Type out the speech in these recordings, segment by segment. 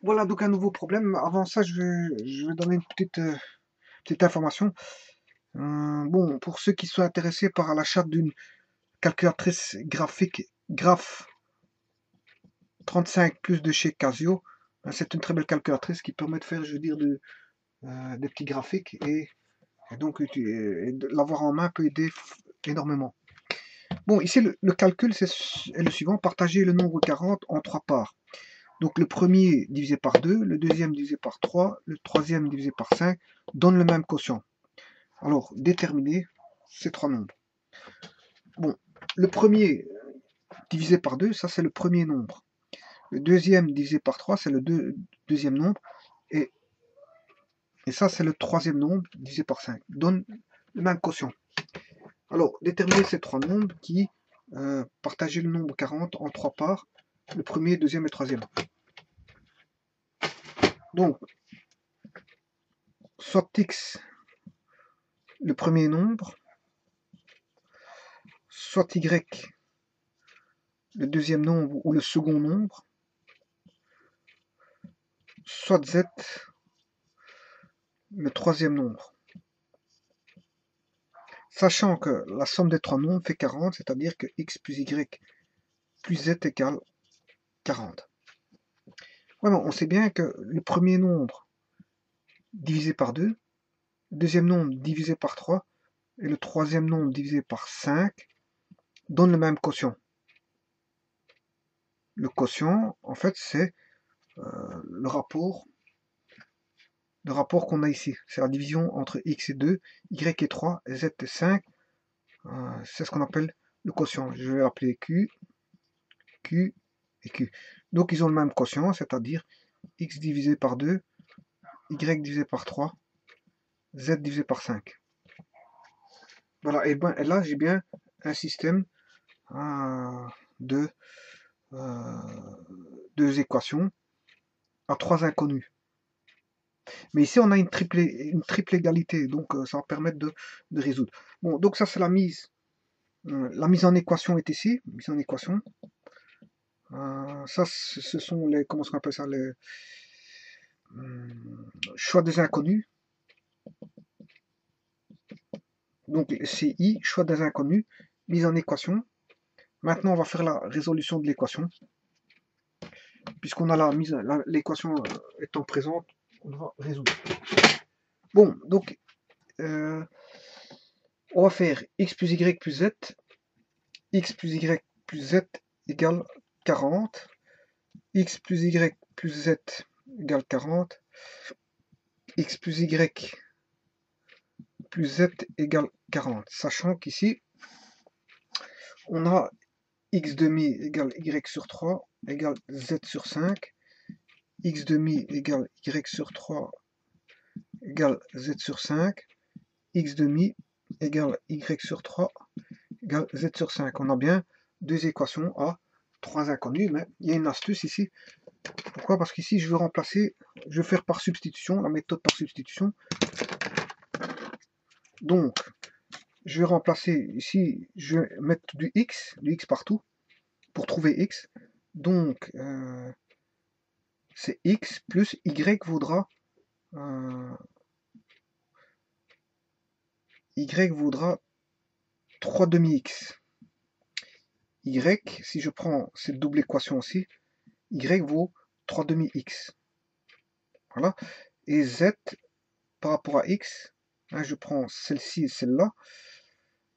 Voilà donc un nouveau problème. Avant ça, je vais donner une petite information. Bon, pour ceux qui sont intéressés par l'achat d'une calculatrice graphique Graph 35 plus de chez Casio, c'est une très belle calculatrice qui permet de faire, je veux dire, des petits graphiques et donc l'avoir en main peut aider énormément. Bon, ici le calcul est le suivant, partager le nombre 40 en 3 parts. Donc le premier divisé par 2, le deuxième divisé par 3, le troisième divisé par 5 donne le même quotient. Alors, déterminer ces trois nombres. Bon, le premier divisé par 2, ça c'est le premier nombre. Le deuxième divisé par 3, c'est le deuxième nombre. Et ça c'est le troisième nombre divisé par 5. Donne le même quotient. Alors, déterminer ces trois nombres qui partagent le nombre 40 en trois parts. Le premier, deuxième et troisième. Donc, soit x le premier nombre, soit y le deuxième nombre ou le second nombre, soit z le troisième nombre. Sachant que la somme des trois nombres fait 40, c'est-à-dire que x plus y plus z égale 40. Vraiment, on sait bien que le premier nombre divisé par 2, le deuxième nombre divisé par 3 et le troisième nombre divisé par 5 donnent le même quotient. Le quotient, en fait, c'est le rapport qu'on a ici. C'est la division entre x et 2, y est 3, z est 5. C'est ce qu'on appelle le quotient. Je vais l'appeler Q, Q et Q. Donc ils ont le même quotient, c'est-à-dire x divisé par 2, y divisé par 3, z divisé par 5. Voilà, et là j'ai bien un système de deux équations à trois inconnus. Mais ici on a une triple égalité, donc ça va permettre de résoudre. Bon, donc ça c'est la mise en équation est ici, mise en équation. Ça, ce sont les, comment on appelle ça, les choix des inconnus. Donc c'est I, choix des inconnus, mise en équation. Maintenant, on va faire la résolution de l'équation. Puisqu'on a l'équation étant présente, on va résoudre. Bon, donc, on va faire x plus y plus z. X plus y plus z égale 40. X plus y plus z égale 40. X plus y plus z égale 40. Sachant qu'ici, on a x demi égale y sur 3 égale z sur 5. X demi égale y sur 3 égale z sur 5. X demi égale y sur 3 égale z sur 5. On a bien deux équations à trois inconnues, mais il y a une astuce ici. Pourquoi? Parce qu'ici, je vais faire par substitution, la méthode par substitution. Donc, je vais remplacer ici, je vais mettre du x partout pour trouver x. Donc, c'est x plus y vaudra y vaudra 3 demi-x. Y, si je prends cette double équation aussi, y vaut 3 demi-x. Voilà. Et z, par rapport à x, hein, je prends celle-ci et celle-là,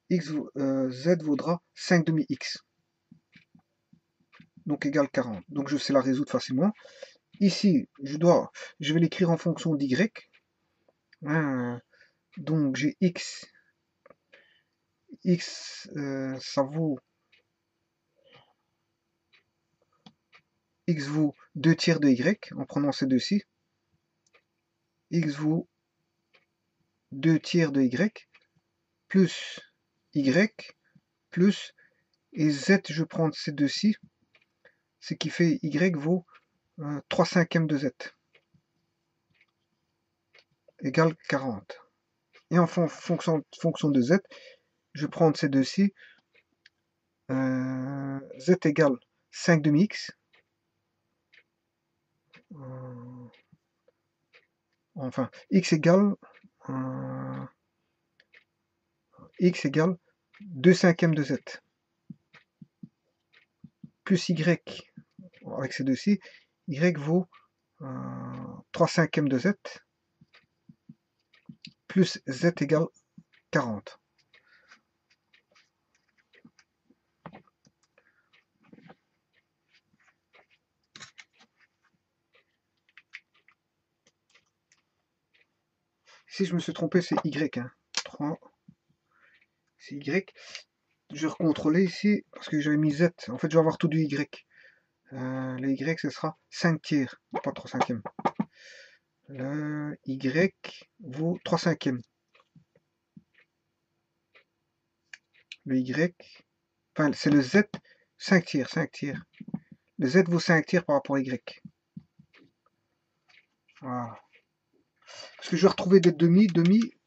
z vaudra 5 demi-x. Donc égale 40. Donc je sais la résoudre facilement. Ici, je vais l'écrire en fonction d'y. Donc j'ai x, ça vaut, x vaut 2 tiers de y, en prenant ces deux-ci. X vaut 2 tiers de y, plus y, plus, et z, je prends ces deux-ci, ce qui fait y vaut 3 cinquièmes de z, égale 40. Et en fonction de z, je vais prendre ces deux-ci, z égale 5 demi-x, enfin, x égale 2 cinquièmes de z, plus y, avec ces deux-ci, y vaut 3 cinquièmes de z, plus z égale 40. Si je me suis trompé, c'est y. Hein. 3, c'est y. Je vais recontrôler ici, parce que j'avais mis z. En fait, je vais avoir tout du y. Le y, ce sera 5 tiers, pas 3 cinquièmes. Le y vaut 3 cinquièmes. Le y, enfin, c'est le z 5 tiers, 5 tiers. Le z vaut 5 tiers par rapport à y. Voilà. Parce que je vais retrouver des demi,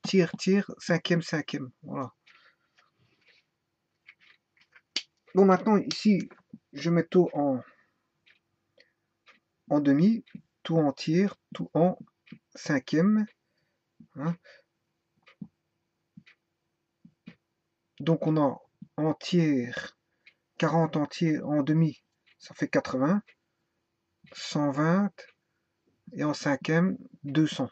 tiers, tiers, cinquième, cinquième. Voilà. Bon, maintenant, ici, je mets tout en demi, tout en tiers, tout en cinquième. Hein. Donc, on a en tiers, 40 entiers en demi, ça fait 80, 120, et en cinquième, 200.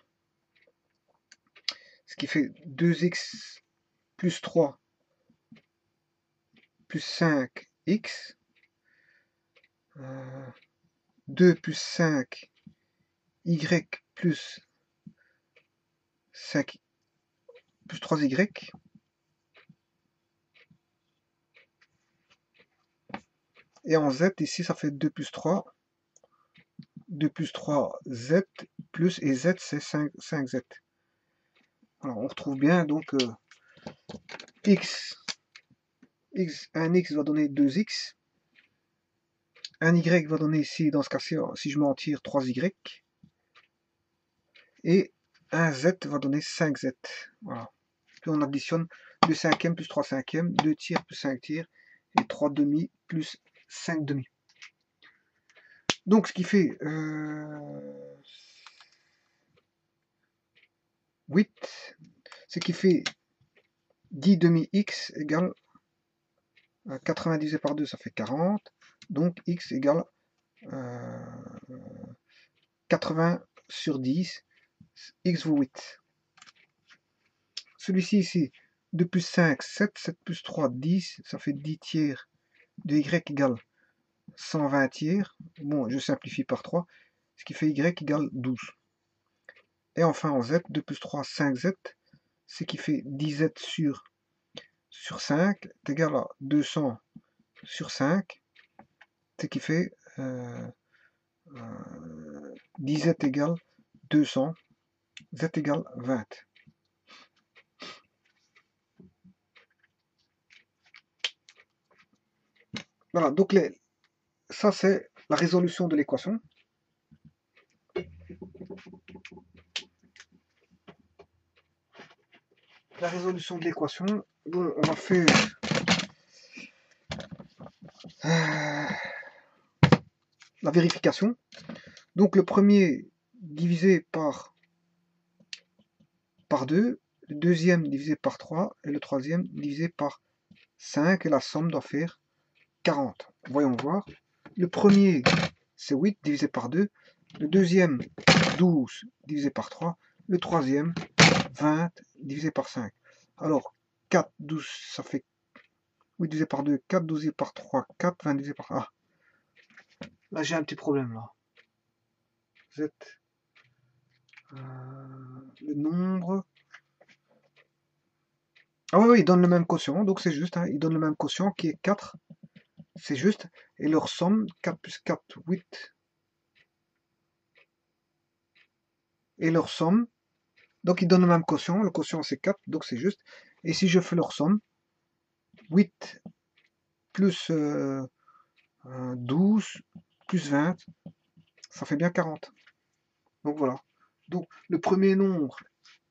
Ce qui fait 2x plus 3 plus 5x, 2 plus 5, y plus 5 plus 3y, et en z ici ça fait 2 plus 3, 2 plus 3 z, plus, et z c'est 5z. Alors on retrouve bien donc un x va donner 2x, un y va donner ici, dans ce cas-ci, si je m'en tire, 3y, et un z va donner 5z. Voilà. Puis on additionne 2 cinquièmes plus 3 cinquièmes, 2 tiers plus 5 tiers, et 3 demi plus 5 demi. Donc ce qui fait 8, ce qui fait 10 demi x égale 80 divisé par 2, ça fait 40. Donc x égale 80 sur 10, x vaut 8. Celui-ci ici, 2 plus 5, 7, 7 plus 3, 10, ça fait 10 tiers de y égale 120 tiers. Bon, je simplifie par 3, ce qui fait y égale 12. Et enfin en z, 2 plus 3, 5z, ce qui fait 10z sur 5 est égal à 200 sur 5, ce qui fait 10z égale 200, z égale 20. Voilà, donc ça c'est la résolution de l'équation. La résolution de l'équation, bon, on va faire la vérification. Donc le premier divisé par 2, le deuxième divisé par 3, et le troisième divisé par 5, et la somme doit faire 40. Voyons voir. Le premier, c'est 8 divisé par 2. Le deuxième, 12 divisé par 3. Le troisième, 20 divisé par 5. Alors, 4, 12, ça fait 8 divisé par 2, 4 divisé par 3, 4, 20 divisé par 1. Ah, là j'ai un petit problème là. Z, le nombre. Ah oui, il donne le même quotient, donc c'est juste. Hein, il donne le même quotient qui est 4. C'est juste. Et leur somme, 4 plus 4, 8. Et leur somme, donc ils donnent le même quotient. Le quotient c'est 4, donc c'est juste. Et si je fais leur somme, 8 plus 12 plus 20, ça fait bien 40. Donc voilà. Donc le premier nombre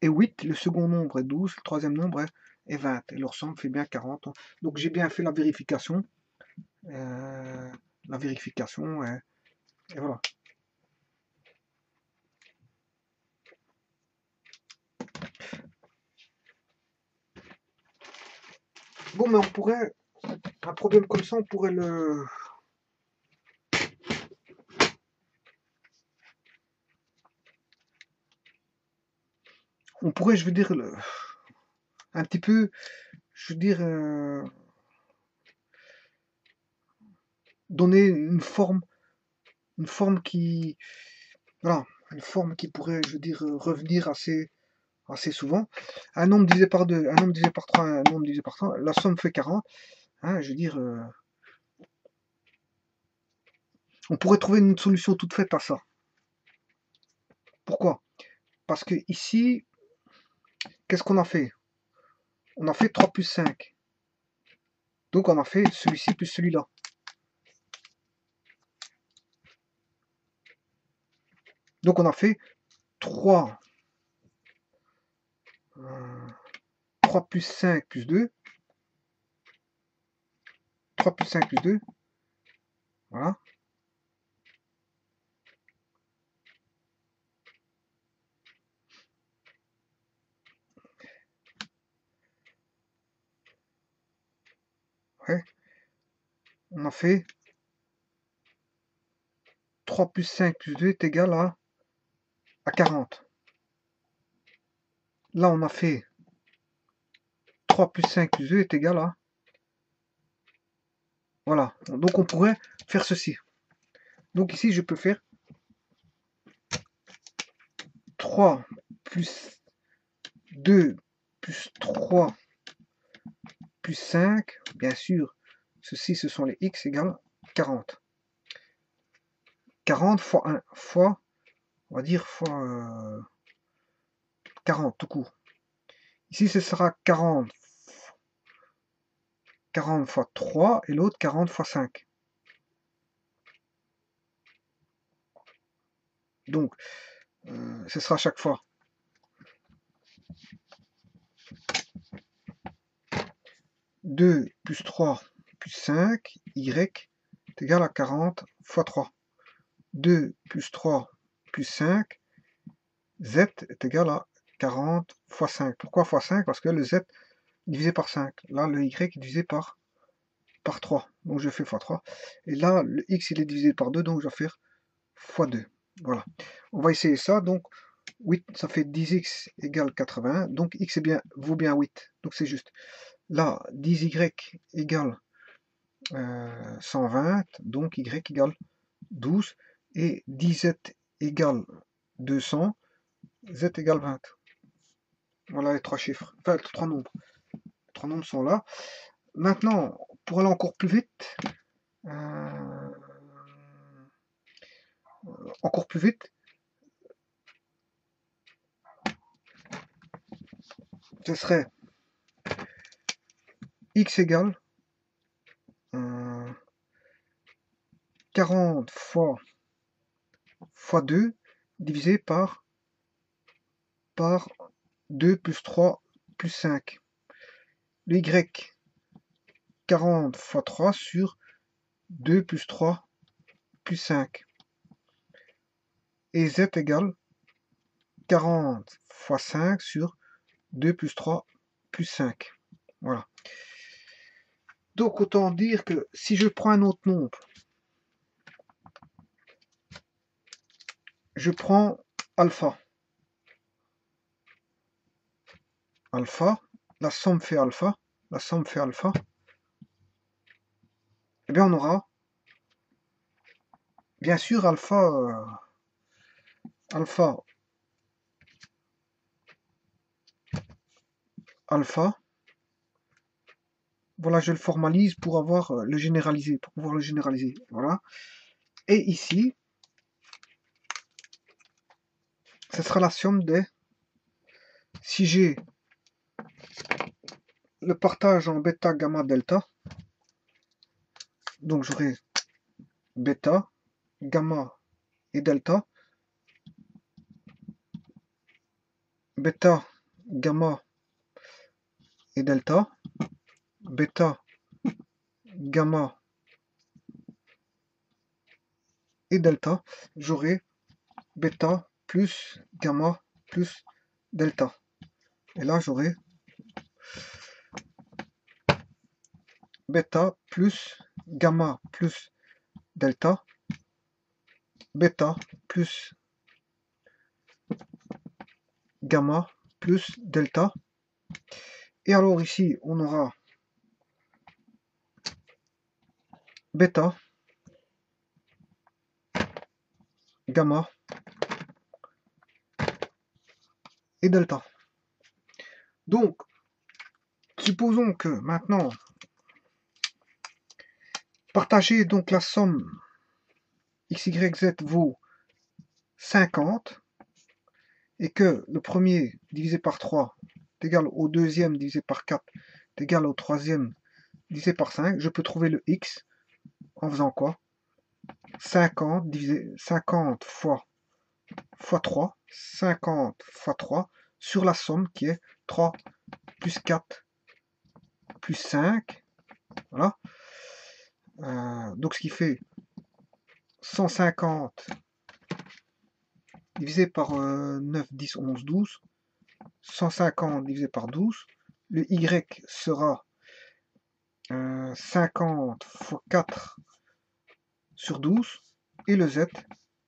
est 8, le second nombre est 12, le troisième nombre est 20. Et leur somme fait bien 40. Donc j'ai bien fait la vérification. Et voilà. Bon, mais on pourrait, un problème comme ça, on pourrait le... On pourrait, je veux dire, un petit peu, je veux dire, donner une forme qui... Voilà, une forme qui pourrait, je veux dire, revenir assez souvent. Un nombre divisé par 2, un nombre divisé par 3, un nombre divisé par 3, la somme fait 40. Hein, je veux dire, on pourrait trouver une solution toute faite à ça. Pourquoi? Parce que ici, qu'est-ce qu'on a fait? On a fait 3 plus 5. Donc on a fait celui-ci plus celui-là. Donc on a fait 3, 3 plus 5 plus 2. 3 plus 5 plus 2. Voilà. Ouais. On a fait 3 plus 5 plus 2 est égal à 40. Là, on a fait 3 plus 5 plus 2 est égal à... Voilà. Donc, on pourrait faire ceci. Donc, ici, je peux faire 3 plus 2 plus 3 plus 5. Bien sûr, ceci, ce sont les x égale 40. 40 fois 1 fois, on va dire, fois 40 tout court. Ici, ce sera 40 fois 3 et l'autre 40 fois 5. Donc, ce sera à chaque fois 2 plus 3 plus 5, y est égal à 40 fois 3. 2 plus 3 plus 5, z est égal à 40 fois 5. Pourquoi fois 5? Parce que le z est divisé par 5. Là, le y est divisé par 3. Donc, je fais fois 3. Et là, le x, il est divisé par 2, donc je vais faire fois 2. Voilà. On va essayer ça. Donc, 8, ça fait 10x égale 80. Donc, x est bien, vaut bien 8. Donc, c'est juste. Là, 10y égale 120. Donc, y égale 12. Et 10z égale 200. Z égale 20. Voilà les trois chiffres. Enfin, les trois nombres. Les trois nombres sont là. Maintenant, pour aller encore plus vite, ce serait x égale 40 fois 2 divisé par 2 plus 3 plus 5. Le y, 40 fois 3 sur 2 plus 3 plus 5. Et z égale 40 fois 5 sur 2 plus 3 plus 5. Voilà. Donc autant dire que si je prends un autre nombre, je prends alpha. Alpha, la somme fait alpha, eh bien on aura, bien sûr, alpha, voilà, je le formalise pour avoir le généralisé, pour pouvoir le généraliser, voilà. Et ici, ce sera la somme des, si j'ai le partage en bêta, gamma, delta, donc j'aurai bêta, gamma et delta, bêta, gamma et delta, bêta, gamma et delta, j'aurai bêta plus gamma plus delta. Et là, j'aurai bêta plus gamma plus delta, bêta plus gamma plus delta. Et alors ici, on aura bêta, gamma et delta. Donc, supposons que maintenant, partager donc la somme x, y, z vaut 50 et que le premier divisé par 3 est égal au deuxième divisé par 4 est égal au troisième divisé par 5, je peux trouver le x en faisant quoi? 50 fois 3, 50 fois 3 sur la somme qui est 3 plus 4 plus 5, voilà. Donc ce qui fait 150 divisé par 9, 10, 11, 12, 150 divisé par 12, le y sera 50 fois 4 sur 12, et le z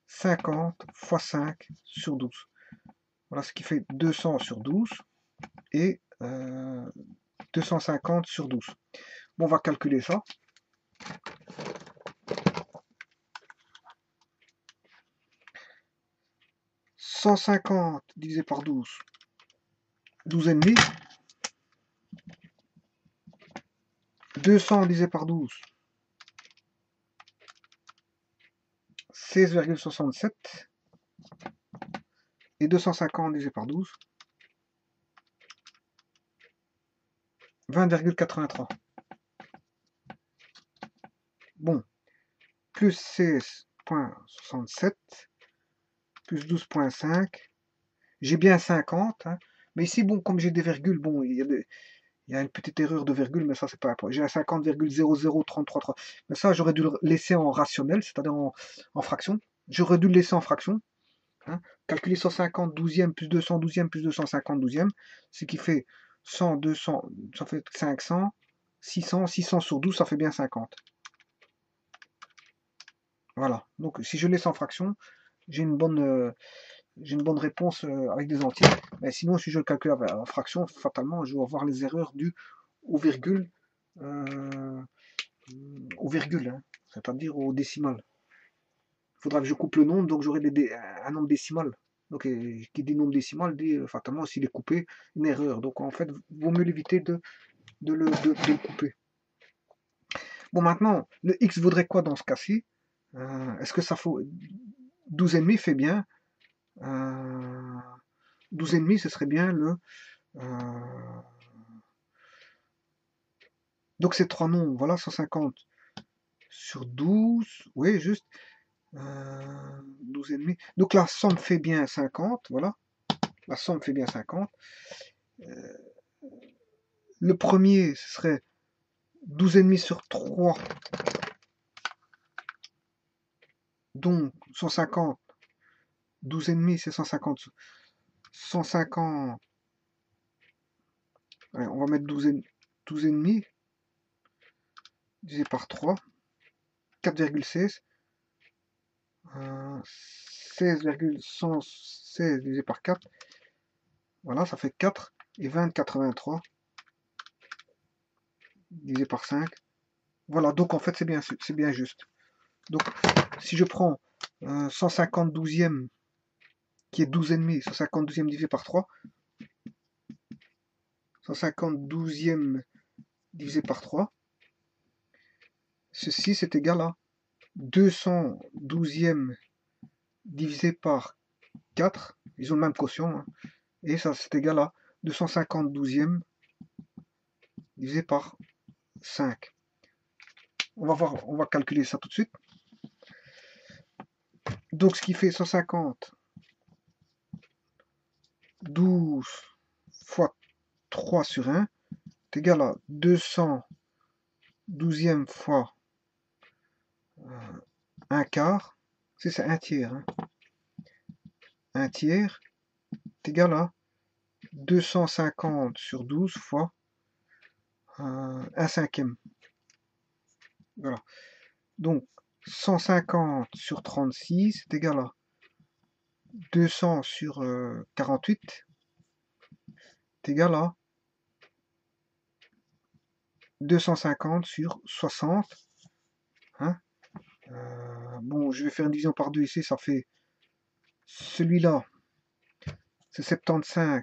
50 fois 5 sur 12. Voilà ce qui fait 200 sur 12 et 250 sur 12. Bon, on va calculer ça. « 150 divisé par 12, 12,5. 200 divisé par 12, 16,67. Et 250 divisé par 12, 20,83. Bon, plus 16,67, plus 12,5. J'ai bien 50, hein, mais ici, bon, comme j'ai des virgules, bon, il y a une petite erreur de virgule, mais ça, c'est pas important. J'ai un 50,00333. Mais ça, j'aurais dû le laisser en rationnel, c'est-à-dire en fraction. J'aurais dû le laisser en fraction. Hein. Calculer 150 douzième plus 200 douzième plus 250 douzième, ce qui fait 100, 200, ça fait 500, 600, 600 sur 12, ça fait bien 50. Voilà, donc si je laisse en fraction, j'ai une bonne réponse avec des entiers. Mais sinon, si je le calcule en fraction, fatalement, je vais avoir les erreurs dues aux virgules, hein, c'est-à-dire au décimal. Il faudra que je coupe le nombre, donc j'aurai un nombre décimal. Donc, qui dit nombre décimal dit fatalement, s'il est coupé, une erreur. Donc, en fait, il vaut mieux l'éviter de le couper. Bon, maintenant, le x vaudrait quoi dans ce cas-ci? Est-ce que ça faut 12,5 fait bien 12,5, ce serait bien le... donc, ces trois nombres, voilà, 150 sur 12, oui, juste. 12,5. Donc, la somme fait bien 50, voilà. La somme fait bien 50. Le premier, ce serait 12,5 sur 3. Donc, 150. 12,5, c'est 150. 150. Allez, on va mettre 12,5 divisé par 3. 4,16. 16,116 divisé par 4. Voilà, ça fait 4. Et 20,83 divisé par 5. Voilà, donc en fait, c'est bien juste. Donc, si je prends 150 douzième, qui est 12,5, 150 douzième divisé par 3, 150 douzième divisé par 3, ceci c'est égal à 200 douzième divisé par 4, ils ont le même quotient, hein, et ça c'est égal à 250 douzième divisé par 5. On va voir, on va calculer ça tout de suite. Donc ce qui fait 150 12 fois 3 sur 1 est égal à 200 douzième fois 1 quart, c'est un tiers. Hein. 1 tiers est égal à 250 sur 12 fois 1 cinquième. Voilà. Donc, 150 sur 36 est égal à 200 sur 48 est égal à 250 sur 60. Hein. Bon, je vais faire une division par 2 ici, ça fait celui-là, c'est 75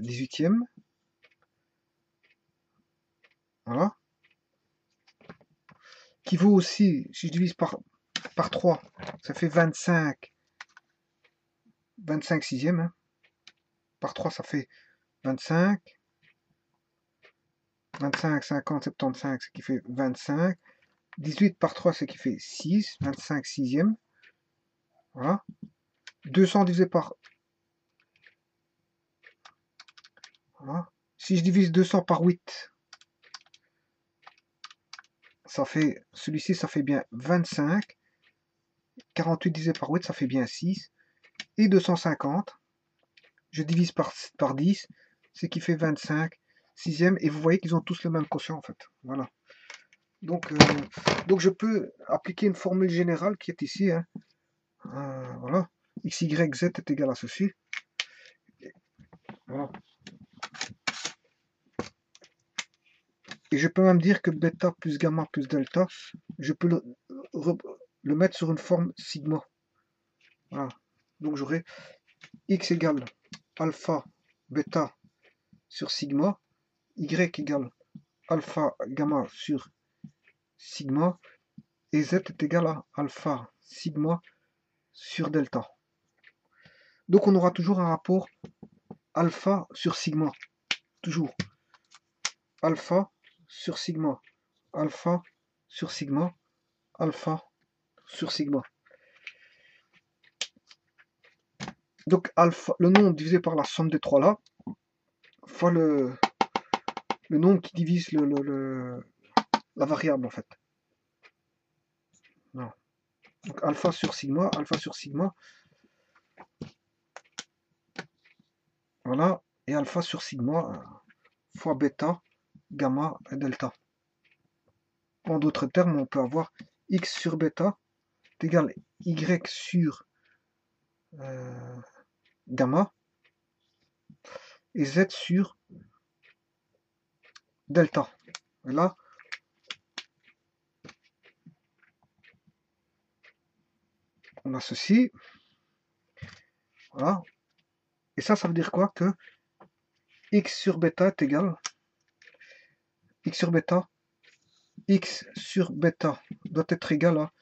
18e. Voilà. Qui vaut aussi, si je divise par 3, ça fait 25 sixième. Hein. Par 3, ça fait 25. 25, 50, 75, ce qui fait 25. 18 par 3, ce qui fait 6. 25 sixième. Voilà. 200 divisé par... Voilà. Si je divise 200 par 8, ça fait... Celui-ci, ça fait bien 25. 48 divisé par 8, ça fait bien 6. Et 250, je divise par 10, ce qui fait 25 sixième. Et vous voyez qu'ils ont tous le même quotient, en fait. Voilà. Donc je peux appliquer une formule générale qui est ici. Hein. Voilà. X, Y, Z est égal à ceci. Voilà. Et je peux même dire que bêta plus gamma plus delta, je peux le mettre sur une forme sigma. Voilà. Donc j'aurai X égale alpha bêta sur sigma, Y égale alpha gamma sur sigma, et Z est égal à alpha sigma sur delta. Donc on aura toujours un rapport alpha sur sigma. Toujours. Alpha sur sigma. Alpha sur sigma. Alpha sur sigma. Donc alpha, le nombre divisé par la somme des trois là, fois le nombre qui divise la variable en fait. Non. Donc alpha sur sigma. Voilà. Et alpha sur sigma fois bêta, gamma et delta. En d'autres termes, on peut avoir x sur bêta est égal y sur gamma et z sur delta. Et là, on a ceci. Voilà. Et ça veut dire quoi? Que x sur bêta est égal x sur bêta doit être égal à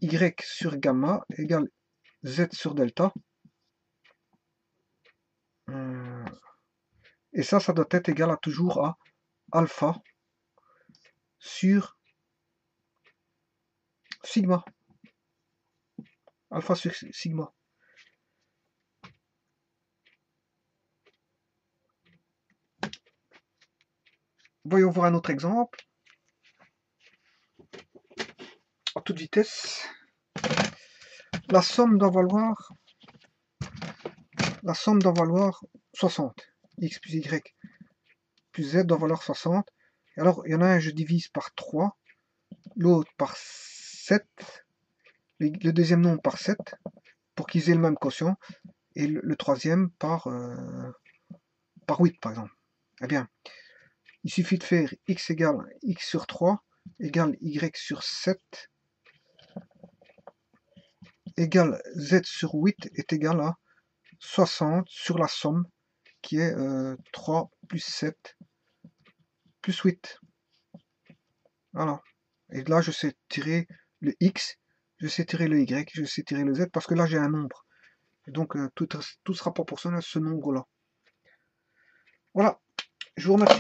y sur gamma égale z sur delta. Et ça doit être égal à toujours à alpha sur sigma. Alpha sur sigma. Voyons voir un autre exemple. À toute vitesse. La somme doit valoir 60. X plus Y plus Z doit valoir 60. Et alors, il y en a un, je divise par 3. L'autre par 7. Le deuxième nombre par 7. Pour qu'ils aient le même quotient. Et le troisième par 8, par exemple. Eh bien, il suffit de faire x égale x sur 3 égale y sur 7 égale z sur 8 est égal à 60 sur la somme qui est 3 plus 7 plus 8. Voilà. Et là, je sais tirer le x, je sais tirer le y, je sais tirer le z parce que là, j'ai un nombre. Et donc, tout sera proportionnel à ce nombre-là. Voilà. Je vous remercie.